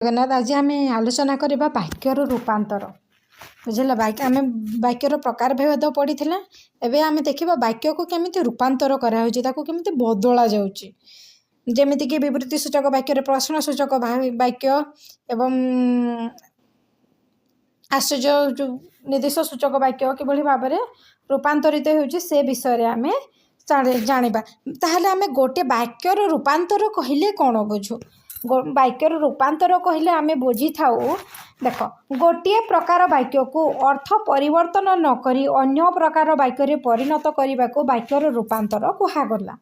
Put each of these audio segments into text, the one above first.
जगन्नाथ आज आम आलोचना करवा वाक्यर रूपांतर बुझे आम वाक्यर प्रकार भेद पड़ी एवं आम देखा वाक्य को केमी रूपांतर करामी बदला जामती कि विवृत्ति सूचक वाक्य प्रश्न सूचक वाक्य एवं आश्चर्य निर्देश सूचक वाक्य किभली भाव में रूपांतरित हो विषय आम जाना ताहले आम गोटे वाक्यर रूपांतर कहले कौन बुझू वाक्यर रूपांतर कहले आम बुझी था देख गोटे प्रकार वाक्य को अर्थ परिवर्तन नक अन्य प्रकार वाक्य परिणत करने को वाक्यर रूपांतर कहगला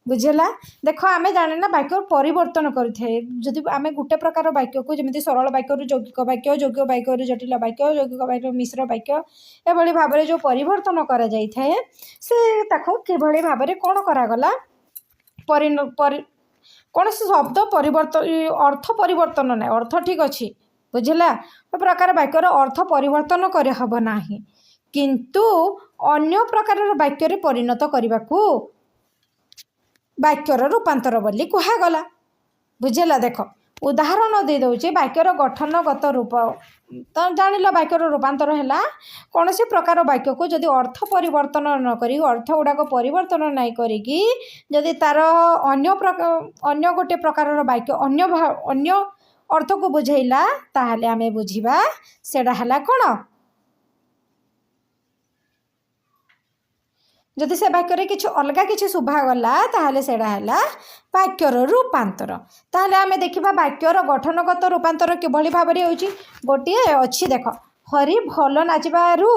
बुझेगा देख आम जाने ना वाक्य परिवर्तन करें आम गोटे प्रकार वाक्य को जमी सरल वाक्य यौगिक वाक्य यौगिक वाक्य जटिल वाक्य यौगिक वाक्य मिश्र वाक्य एभली भाव में जो परिवर्तन करा जाए से किभली भाव में कौन करागला कौन से शब्द परिवर्तन अर्थ परिवर्तन ना अर्थ ठीक अच्छे बुझेगा प्रकार वाक्यर अर्थ परिवर्तन करे हब ना किंतु अन्य प्रकार वाक्य परिणत करने को वाक्यर रूपांतर बोली कहगला बुझेगा देख उदाहरण दे दौचे वाक्यर गठनगत रूप तो जान वाक्यर रूपांतर है कौन सी प्रकार वाक्य को जदि अर्थ परिवर्तन न करी अर्थ गुड़ाक परिवर्तन नहीं करी तार अन्य गोटे प्रकार वाक्य अन्य अर्थ को बुझेला ताहले आमे बुझिबा सेडा हला कौन जदि से वाक्य किसी अलग किसी शुभागला ताहले सेडा हला वाक्यर रूपांतर ताहले आमे देखिबा वाक्यर गठनगत रूपांतर किभली भाव में होची गोटे अच्छी देख हरि भल नाचबारू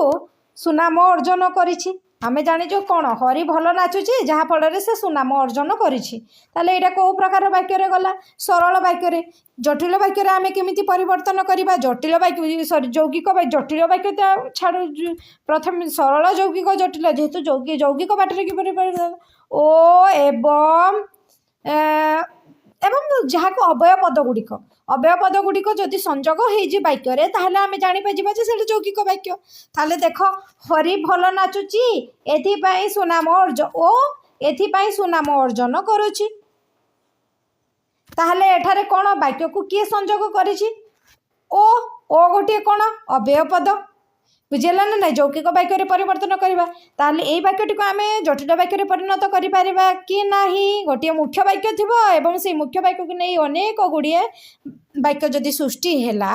सुनाम अर्जन करिछि आमे जानी जो कौन हरि भल नाचुची जहाँ फल से सुनाम अर्जन करिछि ताहले एटा को प्रकार वाक्य गला सरल वाक्य जटिल वाक्य आमे केमिति परिवर्तन करिबा जटिल वाक्य सॉरी यौगिक जटिल वाक्य छाड़ प्रथम सरल यौगिक जटिल जेहेतु यौगिक बाटर कि ओ एवं जहाँ को अवय पद गुड़िक जदि संजोग हो वाक्य ताहले आमे जानि पाजिबा जे सेटा यौगिक वाक्य ताहले देख हरि भल नाचुची एथिपाई सुनाम अर्जन ओ एथिपाई सुनाम अर्जन करुची ताहले एठारे कौन वाक्य को किए संजोग करिछि ओ गोटे कौन अव्यय पद बुझेगा ना यौगिक वाक्य परिवर्तन करवा ताहले एई वाक्यटी को आम जटिल वाक्य परिणत करिपारिबा कि नाही गोटे मुख्य वाक्य थिबो एवं से मुख्य वाक्य को नहीं अनेक गुड़िए वाक्य जदि सृष्टि हैला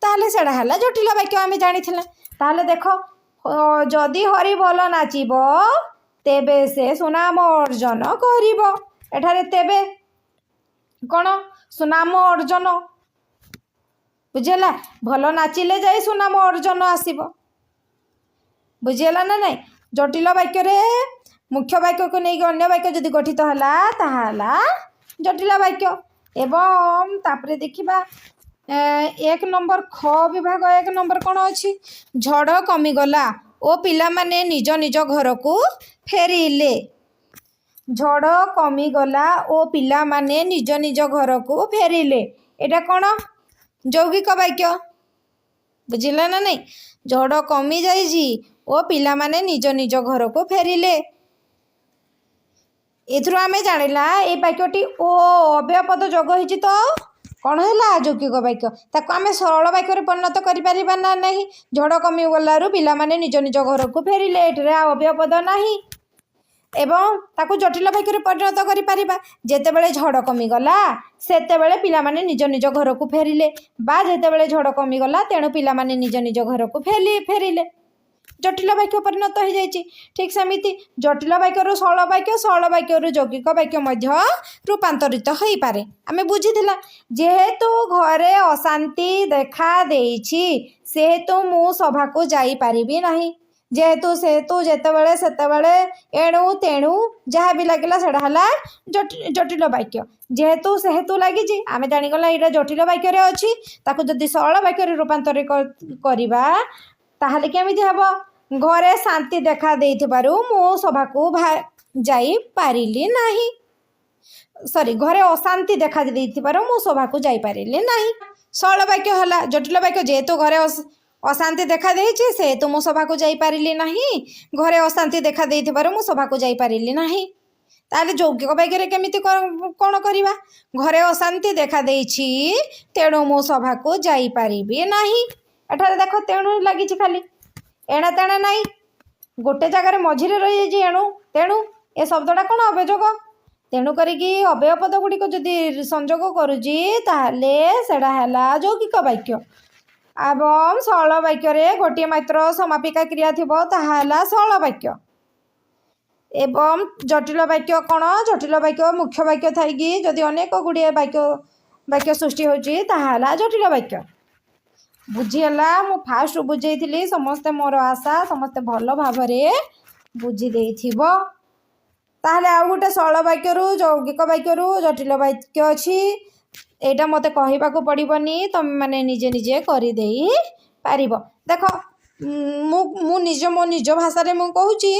ताहले सेडा हैला जटिल वाक्य आम जानिथिला ताहले देख जदि हरि भल नाचिबो तेबे से सुनाम अर्जन करिबो एठारे तेबे कौन सुनाम अर्जन बुझेगा भल नाचिले जाए सुनाम अर्जन आसीबो बुझेगा ना नहीं जटिल वाक्य मुख्य वाक्य को नहीं अन्य वाक्य जदि गठित है ताहला जटिल वाक्य एवं तापरे देखिबा एक नंबर ख विभाग एक नंबर कौन अच्छी झड़ कमिगला ओ पिला माने निज निज घर को फेरिले झड़ कमिगला ओ पिला माने निज निज घर को फेरिले एटा कौन यौगिक वाक्य बुझिला ना नहीं झड़ कमी जाइजी ओ पिला माने निज निज घर को फेरिले एथुर आमे जानिला ए वाक्यटी ओ अव्यय पद जोग होइछि तो कौन है यौगिक वाक्य ताको आमे सरल वाक्य परिणत करिपारिबा ना नहीं झड़ कमी गलारू पिला माने निज निज घर को फेरिले एठरे अव्यय पद नाही एवं ताको जटिल वाक्य परिणत करिपारिबा जेतेबेले झड़ कमी गला सेतेबेले पिला माने निज निज घर को फेरिले बा जेतेबेले झड़ कमी गला तेणु पिला माने निज निज घर को फेरिले जटिल वाक्य परिणत हो जाइए ठीक सेमिति जटिल वाक्य सरल वाक्य यौगिक वाक्य मध्य रूपांतरित हो पारे आमे बुझीथिला जेहेतु घरे अशांति देखा देइछि सेहेतु मु सभा को जाई पारिबी नाही जेहेतु सेहेतु जेतेबेले सेतेबेले एणु तेणु जहाँ भी लगिला सेटा हला जटिल वाक्य जेहेतु सेहेतु लगी आमे जानिगला एटा जटिल वाक्य रे अछि ताको जदि सरल वाक्य रे रूपांतर करबा ताहले केमिति हबो घरे शांति देखा देइथिबारु मो सभा को जाई पारिली नाही सॉरी घरे अशांति देखा देइथिबारु मो सभा को जाई पारिली नाही सरल वाक्य हला जटिल वाक्य जेहेतु घरे अशांति देखा देइछि सेहेतु मो सभा को जाई पारिली नाही घरे अशांति देखा देइथिबारु मो सभा को जाई पारिली नाही ତାହେଲେ ଯୌଗିକ ବାକ୍ୟରେ କେମିତି କ'ଣ କରିବା? ଘରେ ଅଶାନ୍ତି ଦେଖାଦେଇଛି ତେଣୁ ମୁଁ ସଭାକୁ ଯାଇପାରିବି ନାହିଁ। ଏଠାରେ ଦେଖ ତେଣୁ ଲାଗିଛି ଖାଲି, ଏଣା ତେଣା ନାହିଁ, ଗୋଟେ ଜାଗାରେ ମଝିରେ ରହିଯାଇଛି ଏଣୁ ତେଣୁ। ଏ ଶବ୍ଦଟା କ'ଣ? ଅବଯୋଗ। ତେଣୁ କରିକି ଅବୟବ ପଦ ଗୁଡ଼ିକ ଯଦି ସଂଯୋଗ କରୁଛି ତାହେଲେ ସେଇଟା ହେଲା ଯୌଗିକ ବାକ୍ୟ। ଏବଂ ସରଳ ବାକ୍ୟରେ ଗୋଟିଏ ମାତ୍ର ସମାପିକା କ୍ରିୟା ଥିବ, ତାହା ହେଲା ସରଳ ବାକ୍ୟ। ଏବଂ ଜଟିଳ ବାକ୍ୟ କ'ଣ? ଜଟିଳ ବାକ୍ୟ ମୁଖ୍ୟ ବାକ୍ୟ ଥାଇକି ଯଦି ଅନେକ ଗୁଡ଼ିଏ ବାକ୍ୟ ସୃଷ୍ଟି ହେଉଛି ତାହା ହେଲା ଜଟିଳ ବାକ୍ୟ। ବୁଝିହେଲା? ମୁଁ ଫାଷ୍ଟ ବୁଝେଇଥିଲି, ସମସ୍ତେ ମୋର ଆଶା ସମସ୍ତେ ଭଲ ଭାବରେ ବୁଝି ଦେଇଥିବ। ତାହେଲେ ଆଉ ଗୋଟେ ସରଳ ବାକ୍ୟରୁ ଯୌଗିକ ବାକ୍ୟରୁ ଜଟିଳ ବାକ୍ୟ ଅଛି, ଏଇଟା ମୋତେ କହିବାକୁ ପଡ଼ିବନି, ତୁମେମାନେ ନିଜେ ନିଜେ କରିଦେଇ ପାରିବ। ଦେଖ ମୁଁ ମୋ ନିଜ ଭାଷାରେ ମୁଁ କହୁଛି,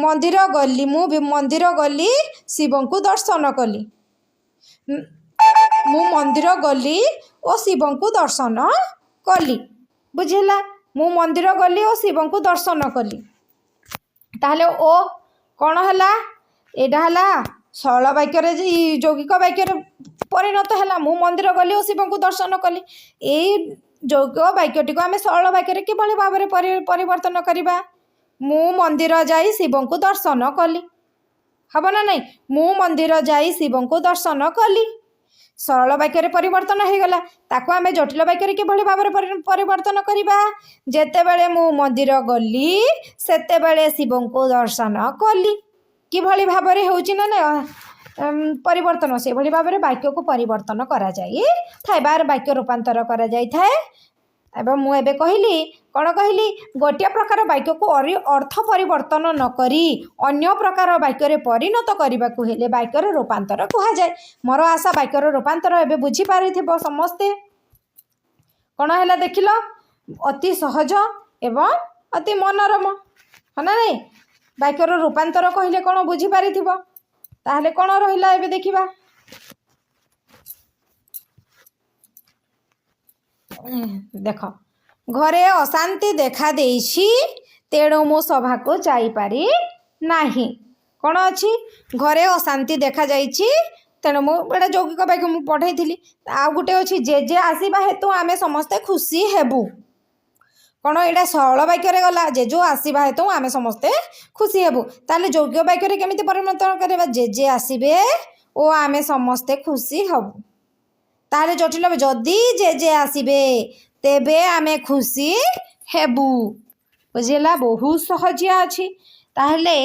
ମନ୍ଦିର ଗଲି, ମୁଁ ମନ୍ଦିର ଗଲି ଶିବଙ୍କୁ ଦର୍ଶନ କଲି। ମୁଁ ମନ୍ଦିର ଗଲି ଓ ଶିବଙ୍କୁ ଦର୍ଶନ କଲି। ବୁଝିଲା? ମୁଁ ମନ୍ଦିର ଗଲି ଓ ଶିବଙ୍କୁ ଦର୍ଶନ କଲି। ତାହେଲେ ଓ କ'ଣ ହେଲା? ଏଇଟା ହେଲା ସରଳ ବାକ୍ୟରେ ଯୌଗିକ ବାକ୍ୟରେ ପରିଣତ ହେଲା। ମୁଁ ମନ୍ଦିର ଗଲି ଓ ଶିବଙ୍କୁ ଦର୍ଶନ କଲି। ଏଇ ଯୌଗିକ ବାକ୍ୟଟିକୁ ଆମେ ସରଳ ବାକ୍ୟରେ କିଭଳି ଭାବରେ ପରିବର୍ତ୍ତନ କରିବା? ମୁଁ ମନ୍ଦିର ଯାଇ ଶିବଙ୍କୁ ଦର୍ଶନ କଲି। ହେବ ନା ନାହିଁ? ମୁଁ ମନ୍ଦିର ଯାଇ ଶିବଙ୍କୁ ଦର୍ଶନ କଲି। ସରଳ ବାକ୍ୟରେ ପରିବର୍ତ୍ତନ ହୋଇଗଲା। ତାକୁ ଆମେ ଜଟିଳ ବାକ୍ୟରେ କିଭଳି ଭାବରେ ପରିବର୍ତ୍ତନ କରିବା? ଯେତେବେଳେ ମୁଁ ମନ୍ଦିର ଗଲି ସେତେବେଳେ ଶିବଙ୍କୁ ଦର୍ଶନ କଲି। କିଭଳି ଭାବରେ ହେଉଛି ନା ପରିବର୍ତ୍ତନ, ସେଭଳି ଭାବରେ ବାକ୍ୟକୁ ପରିବର୍ତ୍ତନ କରାଯାଇଥାଏ ବା ବାକ୍ୟ ରୂପାନ୍ତର କରାଯାଇଥାଏ। ଏବଂ ମୁଁ ଏବେ କହିଲି, କ'ଣ କହିଲି? ଗୋଟିଏ ପ୍ରକାର ବାକ୍ୟକୁ ଅର୍ଥ ପରିବର୍ତ୍ତନ ନ କରି ଅନ୍ୟ ପ୍ରକାର ବାକ୍ୟରେ ପରିଣତ କରିବାକୁ ହେଲେ ବାକ୍ୟର ରୂପାନ୍ତର କୁହାଯାଏ। ମୋର ଆଶା ବାକ୍ୟର ରୂପାନ୍ତର ଏବେ ବୁଝିପାରିଥିବ ସମସ୍ତେ। କ'ଣ ହେଲା ଦେଖିଲ? ଅତି ସହଜ ଏବଂ ଅତି ମନୋରମ, ହଁ ନା ନାହିଁ? ବାକ୍ୟର ରୂପାନ୍ତର କହିଲେ କ'ଣ ବୁଝିପାରିଥିବ? ତାହେଲେ କ'ଣ ରହିଲା ଏବେ ଦେଖିବା। ଦେଖ, ଘରେ ଅଶାନ୍ତି ଦେଖାଦେଇଛି ତେଣୁ ମୁଁ ସଭାକୁ ଯାଇପାରି ନାହିଁ। କ'ଣ ଅଛି? ଘରେ ଅଶାନ୍ତି ଦେଖାଯାଇଛି ତେଣୁ ମୁଁ, ଏଇଟା ଯୌଗିକ ବାକ୍ୟ ମୁଁ ପଢ଼େଇଥିଲି। ଆଉ ଗୋଟେ ଅଛି ଜେଜେ ଆସିବା ହେତୁ ଆମେ ସମସ୍ତେ ଖୁସି ହେବୁ। କ'ଣ? ଏଇଟା ସରଳ ବାକ୍ୟରେ ଗଲା, ଜେଜେ ଆସିବା ହେତୁ ଆମେ ସମସ୍ତେ ଖୁସି ହେବୁ। ତାହେଲେ ଯୌଗିକ ବାକ୍ୟରେ କେମିତି ପରିବର୍ତ୍ତନ କରିବା? ଜେଜେ ଆସିବେ ଓ ଆମେ ସମସ୍ତେ ଖୁସି ହେବୁ। ତାହେଲେ ଜଟିଳ, ଯଦି ଜେଜେ ଆସିବେ ତେବେ ଆମେ ଖୁସି ହେବୁ। ବୁଝିଲା? ବହୁତ ସହଜିଆ ଅଛି। ତାହେଲେ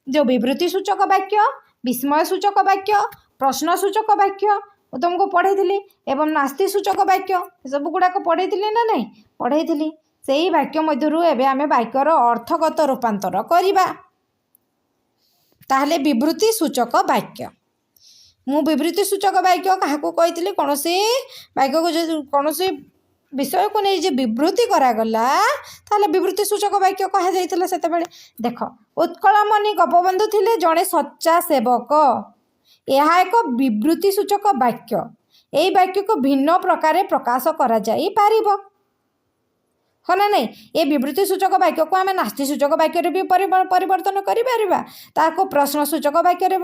ଯେଉଁ ବିବୃତ୍ତି ସୂଚକ ବାକ୍ୟ, ବିସ୍ମୟ ସୂଚକ ବାକ୍ୟ, ପ୍ରଶ୍ନ ସୂଚକ ବାକ୍ୟ ମୁଁ ତୁମକୁ ପଢ଼େଇଥିଲି ଏବଂ ନାସ୍ତି ସୂଚକ ବାକ୍ୟ, ଏସବୁ ଗୁଡ଼ାକ ପଢ଼େଇଥିଲି ନା ନାହିଁ? ପଢ଼େଇଥିଲି। ସେହି ବାକ୍ୟ ମଧ୍ୟରୁ ଏବେ ଆମେ ବାକ୍ୟର ଅର୍ଥଗତ ରୂପାନ୍ତର କରିବା। ତାହେଲେ ବିବୃତ୍ତି ସୂଚକ ବାକ୍ୟ, ମୁଁ ବିବୃତ୍ତି ସୂଚକ ବାକ୍ୟ କାହାକୁ କହିଥିଲି? କୌଣସି ବାକ୍ୟକୁ ଯଦି କୌଣସି ବିଷୟକୁ ନେଇ ଯେ ବିବୃତ୍ତି କରାଗଲା ତାହେଲେ ବିବୃତ୍ତି ସୂଚକ ବାକ୍ୟ କୁହାଯାଇଥିଲା ସେତେବେଳେ। ଦେଖ, ଉତ୍କଳମଣି ଗୋପବନ୍ଧୁ ଥିଲେ ଜଣେ ସଚ୍ଚା ସେବକ। ଏହା ଏକ ବିବୃତ୍ତି ସୂଚକ ବାକ୍ୟ। ଏହି ବାକ୍ୟକୁ ଭିନ୍ନ ପ୍ରକାରେ ପ୍ରକାଶ କରାଯାଇପାରିବ, ହଁ ନା ନାହିଁ? ଏ ବିବୃତ୍ତି ସୂଚକ ବାକ୍ୟକୁ ଆମେ ନାସ୍ତି ସୂଚକ ବାକ୍ୟରେ ବି ପରିବର୍ତ୍ତନ କରିପାରିବା, ତାହାକୁ ପ୍ରଶ୍ନ ସୂଚକ ବାକ୍ୟରେ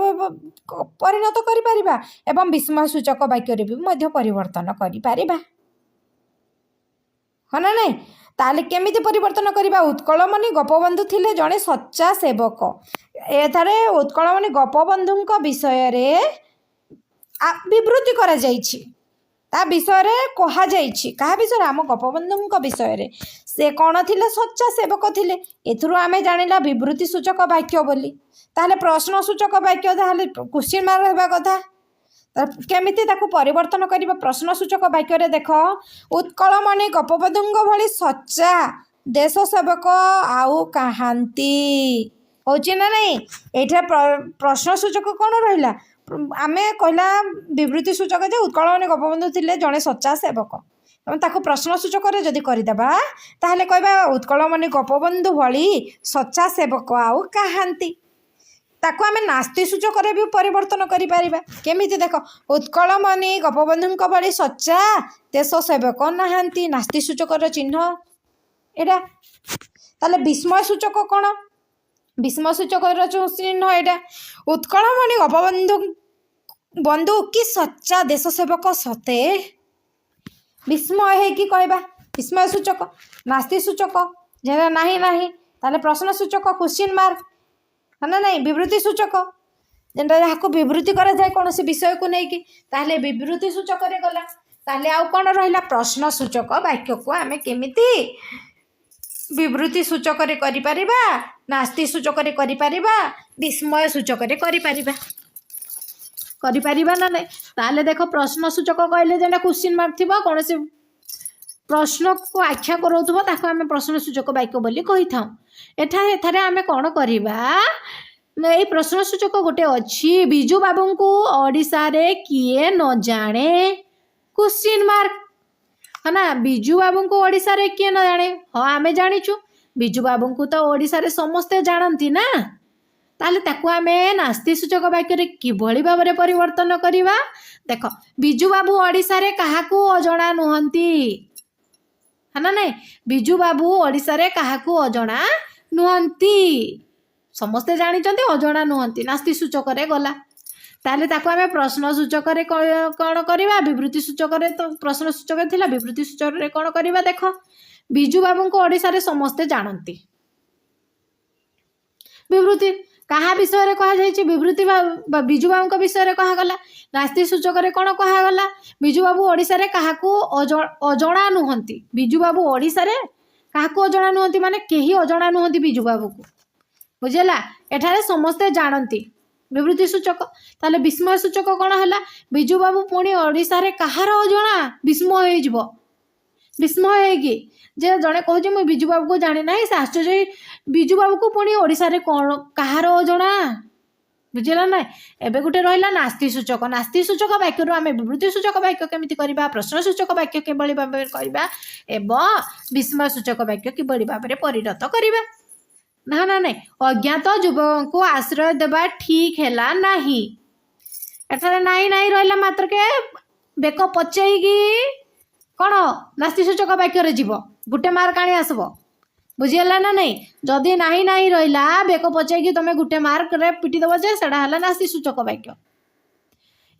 ପରିଣତ କରିପାରିବା ଏବଂ ବିସ୍ମୟ ସୂଚକ ବାକ୍ୟରେ ବି ମଧ୍ୟ ପରିବର୍ତ୍ତନ କରିପାରିବା, ହଁ ନା ନାହିଁ? ତାହେଲେ କେମିତି ପରିବର୍ତ୍ତନ କରିବା? ଉତ୍କଳମଣି ଗୋପବନ୍ଧୁ ଥିଲେ ଜଣେ ସଚ୍ଚା ସେବକ। ଏଠାରେ ଉତ୍କଳମଣି ଗୋପବନ୍ଧୁଙ୍କ ବିଷୟରେ ବିବୃତ୍ତି କରାଯାଇଛି, ତା ବିଷୟରେ କୁହାଯାଇଛି। କାହା ବିଷୟରେ? ଆମ ଗୋପବନ୍ଧୁଙ୍କ ବିଷୟରେ। ସେ କ'ଣ ଥିଲେ? ସଚ୍ଚା ସେବକ ଥିଲେ। ଏଥିରୁ ଆମେ ଜାଣିଲା ବିବୃତ୍ତି ସୂଚକ ବାକ୍ୟ ବୋଲି। ତାହେଲେ ପ୍ରଶ୍ନ ସୂଚକ ବାକ୍ୟ, ତାହେଲେ କ୍ୱେଶ୍ଚିନ୍ ମାର୍କ ହେବା କଥା। କେମିତି ତାକୁ ପରିବର୍ତ୍ତନ କରିବା? ପ୍ରଶ୍ନ ସୂଚକ ବାକ୍ୟରେ ଦେଖ, ଉତ୍କଳମଣି ଗୋପବନ୍ଧୁଙ୍କ ଭଳି ସଚ୍ଚା ଦେଶ ସେବକ ଆଉ କାହାନ୍ତି। ହେଉଛି ନା ନାହିଁ? ଏଇଟା ପ୍ରଶ୍ନ ସୂଚକ କ'ଣ ରହିଲା? ଆମେ କହିଲା ବିବୃତ୍ତି ସୂଚକ ଯେ ଉତ୍କଳମଣି ଗୋପବନ୍ଧୁ ଥିଲେ ଜଣେ ସଚ୍ଚା ସେବକ, ଏବଂ ତାକୁ ପ୍ରଶ୍ନ ସୂଚକରେ ଯଦି କରିଦେବା ତାହେଲେ କହିବା ଉତ୍କଳମଣି ଗୋପବନ୍ଧୁ ଭଳି ସଚ୍ଚା ସେବକ ଆଉ କାହାନ୍ତି। ତାକୁ ଆମେ ନାସ୍ତି ସୂଚକରେ ବି ପରିବର୍ତ୍ତନ କରିପାରିବା। କେମିତି? ଦେଖ, ଉତ୍କଳମଣି ଗୋପବନ୍ଧୁଙ୍କ ଭଳି ସଚ୍ଚା ଦେଶ ସେବକ ନାହାନ୍ତି, ନାସ୍ତି ସୂଚକର ଚିହ୍ନ ଏଇଟା। ତାହେଲେ ବିସ୍ମୟ ସୂଚକ କ'ଣ? ବିସ୍ମୟସୂଚକର ଚିହ୍ନ ଏଇଟା। ଉତ୍କଳମଣି ଗୋପବନ୍ଧୁ ବନ୍ଧୁ କି ସଚ୍ଚା ଦେଶ ସେବକ ସତେ। ବିସ୍ମୟ ହେଇକି କହିବା ବିସ୍ମୟ ସୂଚକ, ନାସ୍ତି ସୂଚକ ଯେଟା ନାହିଁ ନାହିଁ ତାହେଲେ ପ୍ରଶ୍ନ ସୂଚକ କ୍ୱେଶ୍ଚିନ୍ ମାର୍କ, ହଁ ନା ନାହିଁ ବିବୃତ୍ତି ସୂଚକ ଯେଟା ଯାହାକୁ ବିବୃତ୍ତି କରାଯାଏ କୌଣସି ବିଷୟକୁ ନେଇକି, ତାହେଲେ ବିବୃତ୍ତି ସୂଚକରେ ଗଲା। ତାହେଲେ ଆଉ କ'ଣ ରହିଲା? ପ୍ରଶ୍ନ ସୂଚକ ବାକ୍ୟକୁ ଆମେ କେମିତି ବିବୃତ୍ତି ସୂଚକରେ କରିପାରିବା, ନାସ୍ତି ସୂଚକରେ କରିପାରିବା, ବିସ୍ମୟ ସୂଚକରେ କରିପାରିବା ନା ନାହିଁ? ତାହେଲେ ଦେଖ ପ୍ରଶ୍ନ ସୂଚକ କହିଲେ ଯେଟା କ୍ୱେଶ୍ଚିନ୍ ମାର୍କ ଥିବ, କୌଣସି ପ୍ରଶ୍ନକୁ ଆଖ୍ୟା କରାଉଥିବ ତାକୁ ଆମେ ପ୍ରଶ୍ନ ସୂଚକ ବାକ୍ୟ ବୋଲି କହିଥାଉ। ଏଠାରେ ଆମେ କ'ଣ କରିବା? ଏଇ ପ୍ରଶ୍ନ ସୂଚକ ଗୋଟେ ଅଛି, ବିଜୁ ବାବୁଙ୍କୁ ଓଡ଼ିଶାରେ କିଏ ନ ଜାଣେ, କ୍ୱେଶ୍ଚିନ୍ ମାର୍କ, ହଁ ନା। ବିଜୁ ବାବୁଙ୍କୁ ଓଡ଼ିଶାରେ କିଏ ନ ଜାଣେ? ହଁ ଆମେ ଜାଣିଛୁ, ବିଜୁ ବାବୁଙ୍କୁ ତ ଓଡ଼ିଶାରେ ସମସ୍ତେ ଜାଣନ୍ତି ନା। ତାହେଲେ ତାକୁ ଆମେ ନାସ୍ତି ସୂଚକ ବାକ୍ୟରେ କିଭଳି ଭାବରେ ପରିବର୍ତ୍ତନ କରିବା? ଦେଖ, ବିଜୁ ବାବୁ ଓଡ଼ିଶାରେ କାହାକୁ ଅଜଣା ନୁହନ୍ତି, ହଁ ନା ନାହିଁ? ବିଜୁ ବାବୁ ଓଡ଼ିଶାରେ କାହାକୁ ଅଜଣା ନୁହନ୍ତି, ସମସ୍ତେ ଜାଣିଛନ୍ତି, ଅଜଣା ନୁହନ୍ତି, ନାସ୍ତି ସୂଚକରେ ଗଲା। ତାହେଲେ ତାକୁ ଆମେ ପ୍ରଶ୍ନ ସୂଚକରେ କ'ଣ କରିବା? ବିବୃତ୍ତି ସୂଚକରେ ତ ପ୍ରଶ୍ନ ସୂଚକ ଥିଲା, ବିବୃତ୍ତି ସୂଚକରେ କ'ଣ କରିବା? ଦେଖ, ବିଜୁ ବାବୁଙ୍କୁ ଓଡ଼ିଶାରେ ସମସ୍ତେ ଜାଣନ୍ତି, ବିବୃତ୍ତି କାହା ବିଷୟରେ କୁହାଯାଇଛି? ବିବୃତ୍ତି ବିଜୁ ବାବୁଙ୍କ ବିଷୟରେ କୁହାଗଲା। ନାସ୍ତି ସୂଚକରେ କ'ଣ କୁହାଗଲା? ବିଜୁ ବାବୁ ଓଡ଼ିଶାରେ କାହାକୁ ଅଜଣା ନୁହନ୍ତି। ବିଜୁ ବାବୁ ଓଡ଼ିଶାରେ କାହାକୁ ଅଜଣା ନୁହନ୍ତି ମାନେ କେହି ଅଜଣା ନୁହନ୍ତି ବିଜୁ ବାବୁକୁ, ବୁଝିଲା। ଏଠାରେ ସମସ୍ତେ ଜାଣନ୍ତି, ବିବୃତ୍ତି ସୂଚକ। ତାହେଲେ ବିସ୍ମୟ ସୂଚକ କ'ଣ ହେଲା? ବିଜୁ ବାବୁ ପୁଣି ଓଡ଼ିଶାରେ କାହାର ଅଜଣା? ବିସ୍ମୟ ହେଇଯିବ, ବିସ୍ମୟ ହେଇକି ଯେ ଜଣେ କହୁଛି ମୁଁ ବିଜୁ ବାବୁକୁ ଜାଣି ନାହିଁ, ସେ ଆଶ୍ଚର୍ଯ୍ୟ ହେଇ ବିଜୁ ବାବୁକୁ ପୁଣି ଓଡ଼ିଶାରେ କ'ଣ କାହାର ଅଜଣା, ବୁଝିଲା ନାହିଁ। ଏବେ ଗୋଟେ ରହିଲା ନାସ୍ତି ସୂଚକ। ନାସ୍ତି ସୂଚକ ବାକ୍ୟରୁ ଆମେ ବିବୃତ୍ତି ସୂଚକ ବାକ୍ୟ କେମିତି କରିବା, ପ୍ରଶ୍ନ ସୂଚକ ବାକ୍ୟ କିଭଳି ଭାବରେ କରିବା ଏବଂ ବିସ୍ମୟ ସୂଚକ ବାକ୍ୟ କିଭଳି ଭାବରେ ପରିଣତ କରିବା, ନା ନା ନାହିଁ। ଅଜ୍ଞାତ ଯୁବକଙ୍କୁ ଆଶ୍ରୟ ଦେବା ଠିକ୍ ହେଲା ନାହିଁ। ଏଠାରେ ନାହିଁ ନାହିଁ ରହିଲା ମାତ୍ରକେ ବେକ ପଚେଇକି କ'ଣ ନାସ୍ତି ସୂଚକ ବାକ୍ୟରେ ଯିବ, ଗୋଟେ ମାର୍କ ଆଣି ଆସିବ, ବୁଝିହେଲା ନା ନାହିଁ। ଯଦି ନାହିଁ ନାହିଁ ରହିଲା ବେକ ପଚେଇକି ତମେ ଗୋଟେ ମାର୍କରେ ପିଟିଦେବ ଯେ ସେଟା ହେଲା ନାସ୍ତି ସୂଚକ ବାକ୍ୟ।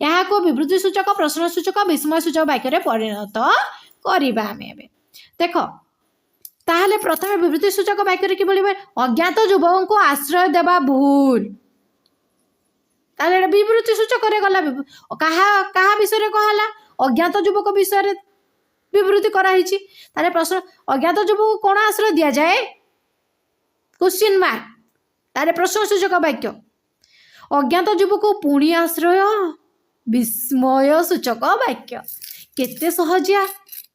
ଏହାକୁ ବିବୃତ୍ତି ସୂଚକ, ପ୍ରଶ୍ନ ସୂଚକ, ବିସ୍ମୟ ସୂଚକ ବାକ୍ୟରେ ପରିଣତ କରିବା ଆମେ। ଏବେ ଦେଖ, ତାହେଲେ ପ୍ରଥମେ ବିବୃତ୍ତି ସୂଚକ ବାକ୍ୟରେ କିଭଳି? ଅଜ୍ଞାତ ଯୁବକଙ୍କୁ ଆଶ୍ରୟ ଦେବା ଭୁଲ, ତାହେଲେ ଏଇଟା ବିବୃତ୍ତି ସୂଚକରେ ଗଲା। କାହା ବିଷୟରେ କୁହାହେଲା? ଅଜ୍ଞାତ ଯୁବକ ବିଷୟରେ ବିବୃତ୍ତି କରାହେଇଛି। ତାହେଲେ ପ୍ରଶ୍ନ, ଅଜ୍ଞାତ ଯୁବକଙ୍କୁ କ'ଣ ଆଶ୍ରୟ ଦିଆଯାଏ? କ୍ୱେଶ୍ଚିନ୍ ମାର୍କ, ତାହେଲେ ପ୍ରଶ୍ନ ସୂଚକ ବାକ୍ୟ। ଅଜ୍ଞାତ ଯୁବକ ପୁଣି ଆଶ୍ରୟ, ବିସ୍ମୟ ସୂଚକ ବାକ୍ୟ। କେତେ ସହଜିଆ,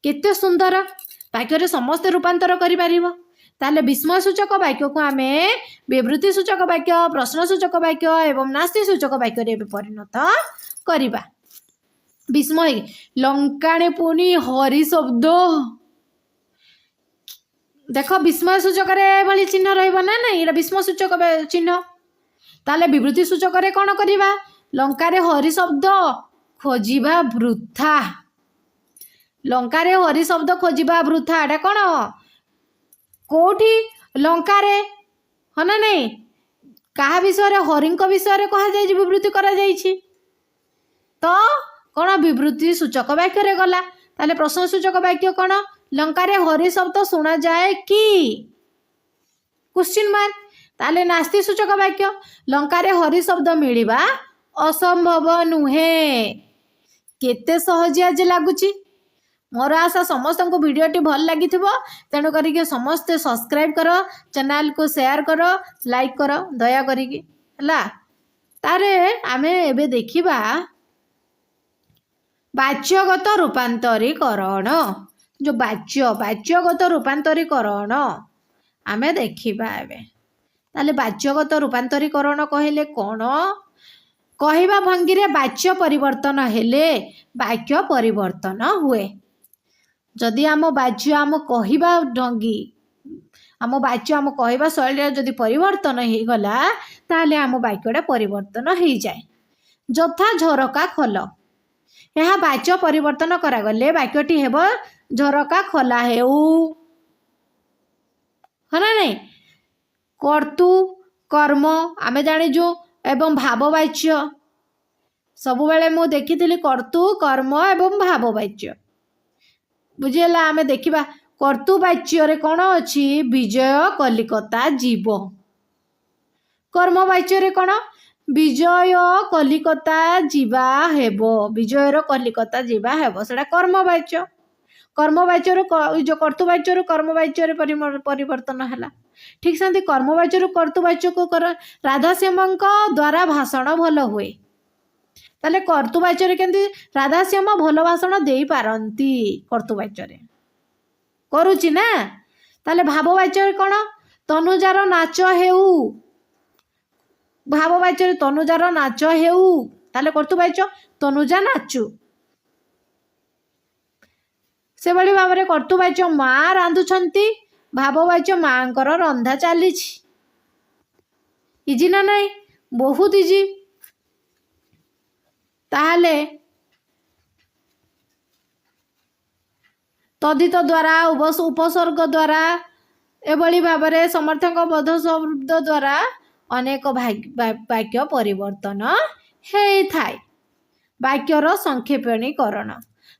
କେତେ ସୁନ୍ଦର, ବାକ୍ୟରେ ସମସ୍ତେ ରୂପାନ୍ତର କରିପାରିବ। ତାହେଲେ ବିସ୍ମୟ ସୂଚକ ବାକ୍ୟକୁ ଆମେ ବିବୃତ୍ତି ସୂଚକ ବାକ୍ୟ, ପ୍ରଶ୍ନ ସୂଚକ ବାକ୍ୟ ଏବଂ ନାସ୍ତି ସୂଚକ ବାକ୍ୟରେ ଏବେ ପରିଣତ କରିବା। ବିସ୍ମୟ, ଲଙ୍କାଣୀ ପୁଣି ହରି ଶବ୍ଦ। ଦେଖ, ବିସ୍ମୟ ସୂଚକରେ ଏଭଳି ଚିହ୍ନ ରହିବ ନା ନାହିଁ, ଏଇଟା ବିସ୍ମୟ ସୂଚକ ଚିହ୍ନ। ତାହେଲେ ବିବୃତ୍ତି ସୂଚକରେ କ'ଣ କରିବା? ଲଙ୍କାରେ ହରି ଶବ୍ଦ ଖୋଜିବା ବୃଥା। ଲଙ୍କାରେ ହରି ଶବ୍ଦ ଖୋଜିବା ବୃଥା, ଏଟା କ'ଣ କୋଉଠି? ଲଙ୍କାରେ, ହଁ ନା ନାହିଁ। କାହା ବିଷୟରେ? ହରିଙ୍କ ବିଷୟରେ କୁହାଯାଇଛି, ବିବୃତ୍ତି କରାଯାଇଛି, ତ କ'ଣ ବିବୃତ୍ତି ସୂଚକ ବାକ୍ୟରେ ଗଲା। ତାହେଲେ ପ୍ରଶ୍ନ ସୂଚକ ବାକ୍ୟ କ'ଣ? ଲଙ୍କାରେ ହରି ଶବ୍ଦ ଶୁଣାଯାଏ କି, କ୍ୱେଶ୍ଚିନ୍ ମାର୍କ। ତାହେଲେ ନାସ୍ତି ସୂଚକ ବାକ୍ୟ, ଲଙ୍କାରେ ହରି ଶବ୍ଦ ମିଳିବା ଅସମ୍ଭବ ନୁହେଁ। କେତେ ସହଜିଆ ଯେ ଲାଗୁଛି। ମୋର ଆଶା ସମସ୍ତଙ୍କୁ ଭିଡ଼ିଓଟି ଭଲ ଲାଗିଥିବ, ତେଣୁ କରିକି ସମସ୍ତେ ସବସ୍କ୍ରାଇବ୍ କର, ଚ୍ୟାନେଲକୁ ସେୟାର କର, ଲାଇକ୍ କର ଦୟା କରିକି, ହେଲା। ତାରେ ଆମେ ଏବେ ଦେଖିବା ବାଚ୍ୟଗତ ରୂପାନ୍ତରୀକରଣ। ଯେଉଁ ବାଚ୍ୟଗତ ରୂପାନ୍ତରୀକରଣ ଆମେ ଦେଖିବା ଏବେ। ତାହେଲେ ବାଚ୍ୟଗତ ରୂପାନ୍ତରୀକରଣ କହିଲେ କ'ଣ? କହିବା ଭଙ୍ଗୀରେ ବାଚ୍ୟ ପରିବର୍ତ୍ତନ ହେଲେ ବାକ୍ୟ ପରିବର୍ତ୍ତନ ହୁଏ। ଯଦି ଆମ ବାଚ୍ୟ, ଆମ କହିବା ଢଙ୍ଗୀ, ଆମ ବାଚ୍ୟ, ଆମ କହିବା ଶୈଳୀରେ ଯଦି ପରିବର୍ତ୍ତନ ହେଇଗଲା ତାହେଲେ ଆମ ବାକ୍ୟଟା ପରିବର୍ତ୍ତନ ହେଇଯାଏ। ଯଥା ଝରକା ଖୋଲ, ଏହା ବାଚ୍ୟ ପରିବର୍ତ୍ତନ କରାଗଲେ ବାକ୍ୟଟି ହେବ ଝରକା ଖୋଲା ହେଉ, ହଁ ନା ନାହିଁ। କର୍ତ୍ତୁ कर्म आमे जानिजु एवं भाववाच्य सबुबेले मु देखिथिली कर्तु कर्म एवं भाववाच्य बुझीला। आमे देखिबा कर्तुवाच्य रे कोन अछि विजय कलिकता जीव। कर्मवाच्य रे कोन विजय कलिकता जीवा हेबो विजयर कलिकता जीवा हेबो सेटा कर्मवाच्य। कर्मवाच्य जो कर्तुवाच्य कर्मवाच्य परिवर्तन हैला। ठीक सेमती कर्मवाच्य कर्तुवाच्य को कर राधाश्याम द्वारा भाषण भल हुए ताले कर्तुवाच्य केंती राधाश्याम भल भाषण दे पारंती कर्तुवाच्य करूची ना। ताले भाववाच्य कोन तनुजार नाच हेउ भाववाच्य तनुजार नाच हेउ ताले कर्तुवाच्य तनुजा नाचु। से भली भाव में कर्तुवाच्य माँ रांधुछंती भाववाच्य माँकर रंधा चली इजी ना नहीं बहुत इजी। ताहले तदित द्वारा उपसर्ग द्वारा एभली भाव में समर्थक बोध शब्द द्वारा अनेक वाक्य परिवर्तन होता है। वाक्यर संक्षेपणीकरण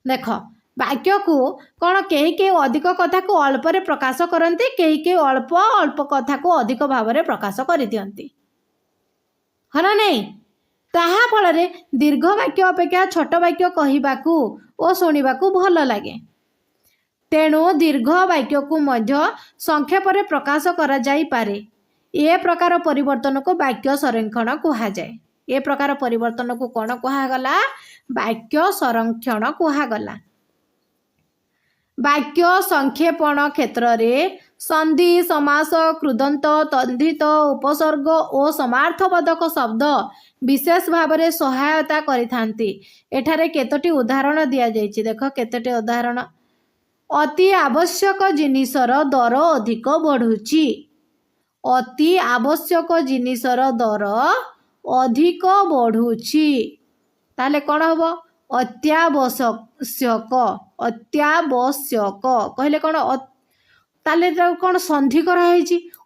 देख वाक्य को कौन कई अधिक कथा को अल्प रे प्रकाश करते कई अल्प अल्प कथा को अधिक भाव में प्रकाश कर दियंती है ना नहीं। ताहा फल रे दीर्घ वाक्य अपेक्षा छोट वाक्य कहवाकू और शुणवाकू भल लगे। तेणु दीर्घ वाक्य को मध्य संक्षेप रे प्रकाश करा जाई पारे। ए प्रकार परिवर्तन को वाक्य संरक्षण कहुए। ए प्रकार परिवर्तन को कौन कहगला वाक्य संरक्षण कहगला। वाक्य संक्षेपण क्षेत्र रे संधि समास कृदंत तद्धित उपसर्ग और समार्थबोधक शब्द विशेष भाव में सहायता करिथांती। एठारे केतोटी उदाहरण दिया जायछि देख केतोटी उदाहरण। अति आवश्यक जिनिसर दर अधिक बढ़ुची। अति आवश्यक जिनिसर दर अधिक बढ़ुची ताले कौन हम अत्यावश्यक अत्यावश्यक कहले कौन ताले कौन संधि कराई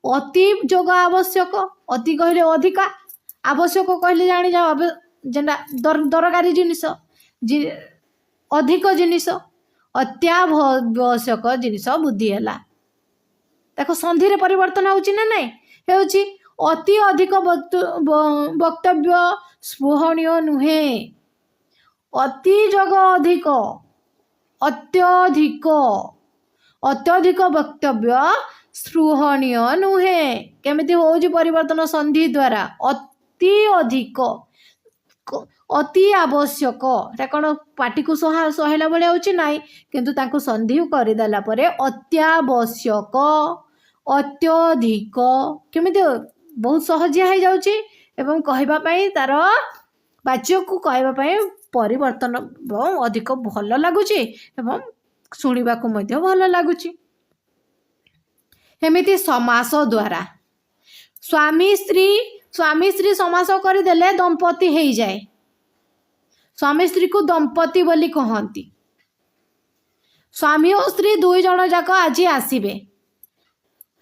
अति जोग आवश्यक अति कहले अधिका आवश्यक कहले जानी जाओ जेना दरकारी जिनिस अधिक जिनिस अत्यावश्यक जिनिस बुद्धि है देखो संधि रे परिवर्तन होउची ना नहीं होउची। अति अधिक वक्तव्य स्पृहणीय नुहे अति जोग अधिक अत्यधिक अत्यधिक वक्तव्य स्पृहणीय नुहे केमिति होउची परिवर्तन संधि द्वारा अति अधिक अति आवश्यक कौन पाटी को सहला भाया होची नाई किंतु तांको संधि करदेला परे अत्यावश्यक अत्यधिक केमिति बहुत सहजिया हो जाउची एवं कहबा पई तार वाच्य को कहबा पई परिवर्तन अधिक भल लगुची एवं शुणिबा को मध्य भल लगुची। हेमिति समास द्वारा स्वामी स्त्री समास करदेले दंपति हो जाए। स्वामी स्त्री को दंपति बोली कहती। स्वामी और स्त्री दुई जन जाक आज आसबे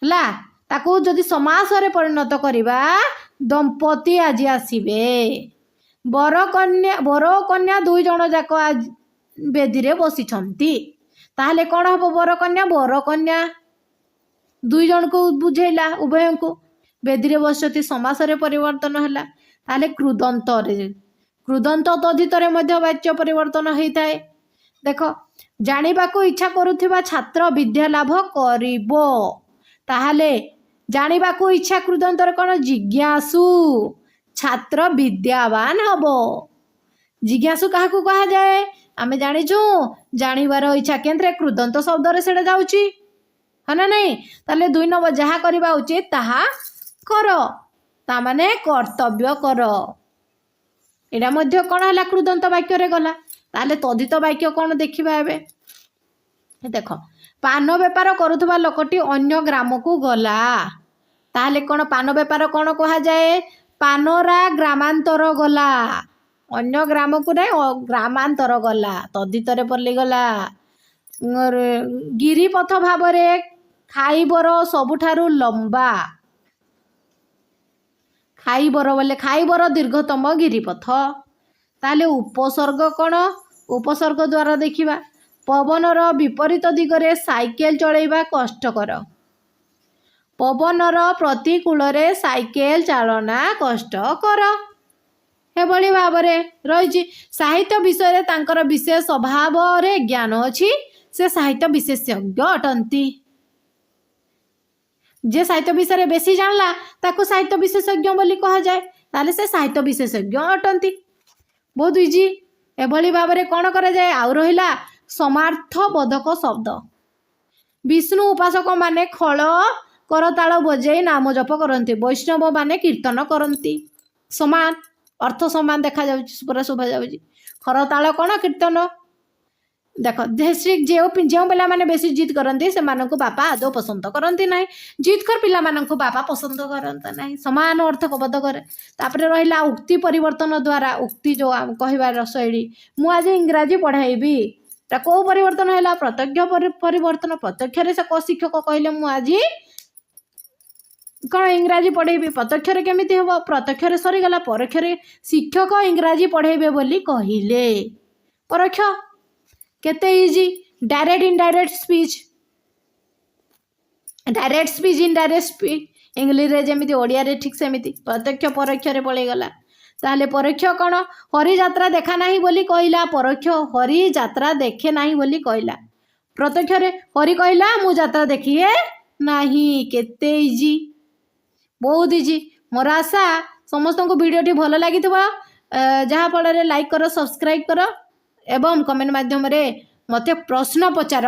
ला ताकू जदि समास रे परिणत करिबा दंपति आज आसबे। बर कन्या दुई जन जाक आज बेदी रे बसिछंती ताहले कौन हम बर कन्या दुई जन को बुझेला उभय को बेदी रे बसती समास रे परिवर्तन हैला। ताहले कृदंत तद्धित रे मध्य वाच्य परिवर्तन होता है। देख जानिबा को इच्छा करुथिबा छात्र विद्या लाभ करिबो ताहले जानिबा को इच्छा कृदंत रे कोन जिज्ञासु छात्र विद्यावान हबो। जिज्ञासु काहा को कहा जाए आमे जानिछु जानिबार इच्छा केंद्रे कृदंत शब्द रे सेडा जाउची है ना नहीं। ताले दुई नंबर जहा करबा उचित ताहा कर ता माने कर्तव्य कर एडा मध्य कौन है कृदंत वाक्य रे गला। ताले तद्धित वाक्य कौन देखिबा एबे देख पान बेपार करुथबा लोकटी अन्य ग्राम को गला ताले कौन पान बेपार कौन कहा जाए पानरा ग्रामांतर गला अन्य ग्राम को नहीं ग्रामांतर गला तद्धित रे पल्ली गला। गिरिपथ भाव रे खाइबर सबुठारु लंबा ଖାଇବର ବୋଲେ ଖାଇବର ଦୀର୍ଘତମ ଗିରିପଥ। ତାହେଲେ ଉପସର୍ଗ କ'ଣ? ଉପସର୍ଗ ଦ୍ୱାରା ଦେଖିବା। ପବନର ବିପରୀତ ଦିଗରେ ସାଇକେଲ ଚଳାଇବା କଷ୍ଟକର। ପବନର ପ୍ରତିକୂଳରେ ସାଇକେଲ ଚାଳନା କଷ୍ଟକର। ଏଭଳି ଭାବରେ ରହିଛି। ସାହିତ୍ୟ ବିଷୟରେ ତାଙ୍କର ବିଶେଷ ଅଭାବରେ ଜ୍ଞାନ ଅଛି। ସେ ସାହିତ୍ୟ ବିଶେଷଜ୍ଞ ଅଟନ୍ତି। ଯେ ସାହିତ୍ୟ ବିଷୟରେ ବେଶୀ ଜାଣିଲା ତାକୁ ସାହିତ୍ୟ ବିଶେଷଜ୍ଞ ବୋଲି କୁହାଯାଏ। ତାହେଲେ ସେ ସାହିତ୍ୟ ବିଶେଷଜ୍ଞ ଅଟନ୍ତି। ବହୁତ ଇଜି। ଏଭଳି ଭାବରେ କ'ଣ କରାଯାଏ? ଆଉ ରହିଲା ସମାର୍ଥବୋଧକ ଶବ୍ଦ। ବିଷ୍ଣୁ ଉପାସକମାନେ ଖଳ କରତାଳ ବଜାଇ ନାମ ଜପ କରନ୍ତି। ବୈଷ୍ଣବମାନେ କୀର୍ତ୍ତନ କରନ୍ତି। ସମାନ ଅର୍ଥ ସମାନ ଦେଖାଯାଉଛି, ପୁରା ଶୁଭାଯାଉଛି। ଖରତାଳ କ'ଣ? କୀର୍ତ୍ତନ। ଦେଖ ଯେଉଁ ପିଲାମାନେ ବେଶୀ ଜିଦ୍ କରନ୍ତି ସେମାନଙ୍କୁ ବାପା ଆଦୌ ପସନ୍ଦ କରନ୍ତି ନାହିଁ। ଜିଦଖୋର ପିଲାମାନଙ୍କୁ ବାପା ପସନ୍ଦ କରନ୍ତି ନାହିଁ। ସମାନ ଅର୍ଥବୋଧ କରେ। ତାପରେ ରହିଲା ଉକ୍ତି ପରିବର୍ତ୍ତନ ଦ୍ୱାରା। ଉକ୍ତି ଯେଉଁ କହିବାର ଶୈଳୀ। ମୁଁ ଆଜି ଇଂରାଜୀ ପଢ଼ାଇବି, ତା କେଉଁ ପରିବର୍ତ୍ତନ ହେଲା? ପ୍ରତ୍ୟକ୍ଷ ପରିବର୍ତ୍ତନ। ପ୍ରତ୍ୟକ୍ଷରେ ସେ କେଉଁ ଶିକ୍ଷକ କହିଲେ ମୁଁ ଆଜି କ'ଣ ଇଂରାଜୀ ପଢ଼େଇବି? ପ୍ରତ୍ୟକ୍ଷରେ କେମିତି ହେବ? ପ୍ରତ୍ୟକ୍ଷରେ ସରିଗଲା। ପରୋକ୍ଷରେ ଶିକ୍ଷକ ଇଂରାଜୀ ପଢ଼େଇବେ ବୋଲି କହିଲେ। ପରୋକ୍ଷ କେତେ easy. Direct indirect speech. Direct speech indirect speech ଇଂଲିଶରେ ଯେମିତି ଓଡ଼ିଆରେ ଠିକ୍ ସେମିତି। ପ୍ରତ୍ୟକ୍ଷ ପରୋକ୍ଷରେ ପଳେଇଗଲା। ତାହେଲେ ପରୋକ୍ଷ କ'ଣ? ହରିଯାତ୍ରା ଦେଖା ନାହିଁ ବୋଲି କହିଲା। ପରୋକ୍ଷ ହରିଯାତ୍ରା ଦେଖେ ନାହିଁ ବୋଲି କହିଲା। ପ୍ରତ୍ୟକ୍ଷରେ ହରି କହିଲା ମୁଁ ଯାତ୍ରା ଦେଖିଏ ନାହିଁ। କେତେ ଇଜି, ବହୁତ ଇଜି। ମୋର ଆଶା ସମସ୍ତଙ୍କୁ ଭିଡ଼ିଓଟି ଭଲ ଲାଗିଥିବ। ଯାହାଫଳରେ ଲାଇକ୍ କର, ସବସ୍କ୍ରାଇବ୍ କର ଏବଂ କମେଣ୍ଟ ମାଧ୍ୟମରେ ମୋତେ ପ୍ରଶ୍ନ ପଚାର।